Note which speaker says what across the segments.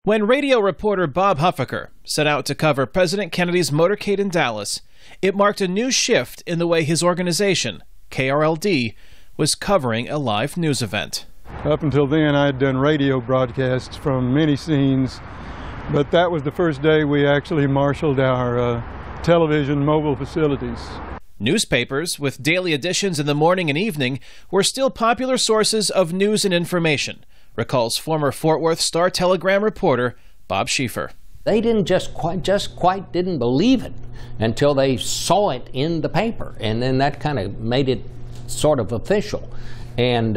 Speaker 1: When radio reporter Bob Huffaker set out to cover President Kennedy's motorcade in Dallas, it marked a new shift in the way his organization, KRLD, was covering a live news event.
Speaker 2: Up until then, I had done radio broadcasts from many scenes, but that was the first day we actually marshaled our television mobile facilities.
Speaker 1: Newspapers, with daily editions in the morning and evening, were still popular sources of news and information, recalls former Fort Worth Star-Telegram reporter Bob Schieffer.
Speaker 3: They didn't just quite didn't believe it until they saw it in the paper, and then that kind of made it sort of official. And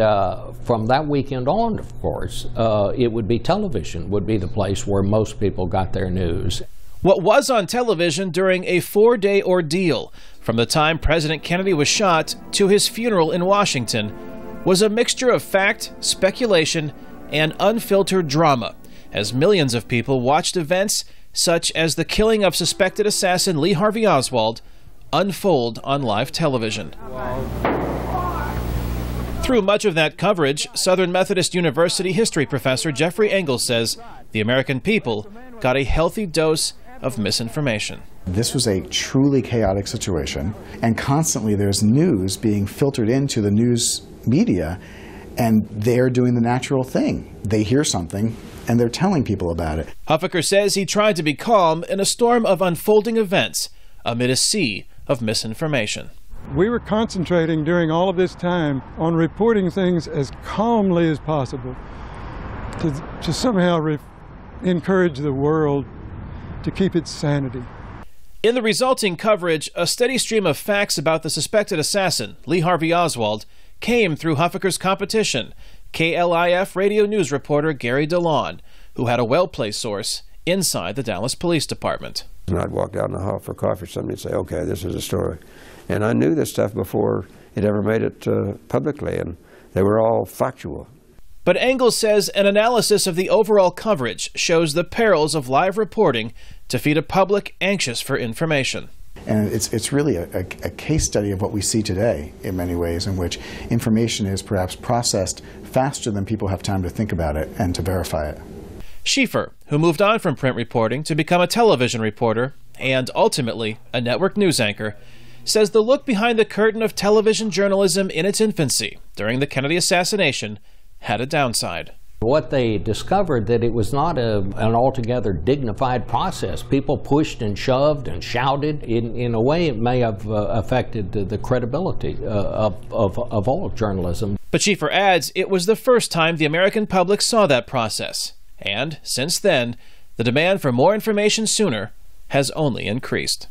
Speaker 3: from that weekend on, of course, it would be television would be the place where most people got their news.
Speaker 1: What was on television during a 4-day ordeal from the time President Kennedy was shot to his funeral in Washington was a mixture of fact, speculation, and unfiltered drama, as millions of people watched events such as the killing of suspected assassin Lee Harvey Oswald unfold on live television. Through much of that coverage, Southern Methodist University history professor Jeffrey Engels says the American people got a healthy dose of misinformation.
Speaker 4: This was a truly chaotic situation, and constantly there's news being filtered into the news media, and they're doing the natural thing. They hear something, and they're telling people about it.
Speaker 1: Huffaker says he tried to be calm in a storm of unfolding events amid a sea of misinformation.
Speaker 2: We were concentrating during all of this time on reporting things as calmly as possible to somehow encourage the world to keep its sanity.
Speaker 1: In the resulting coverage, a steady stream of facts about the suspected assassin, Lee Harvey Oswald, came through Huffaker's competition, KLIF radio news reporter Gary DeLon, who had a well-placed source inside the Dallas Police Department.
Speaker 5: And I'd walk out in the hall for coffee or something and say, okay, this is a story. And I knew this stuff before it ever made it publicly, and they were all factual.
Speaker 1: But Engels says an analysis of the overall coverage shows the perils of live reporting to feed a public anxious for information.
Speaker 4: And it's really a case study of what we see today in many ways, in which information is perhaps processed faster than people have time to think about it and to verify it.
Speaker 1: Schieffer, who moved on from print reporting to become a television reporter and ultimately a network news anchor, says the look behind the curtain of television journalism in its infancy during the Kennedy assassination had a downside.
Speaker 3: What they discovered that it was not an altogether dignified process. People pushed and shoved and shouted. In a way, it may have affected the credibility of all journalism.
Speaker 1: But Schieffer adds it was the first time the American public saw that process. And since then, the demand for more information sooner has only increased.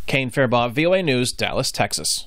Speaker 1: Kane, Farabaugh, VOA News, Dallas, Texas.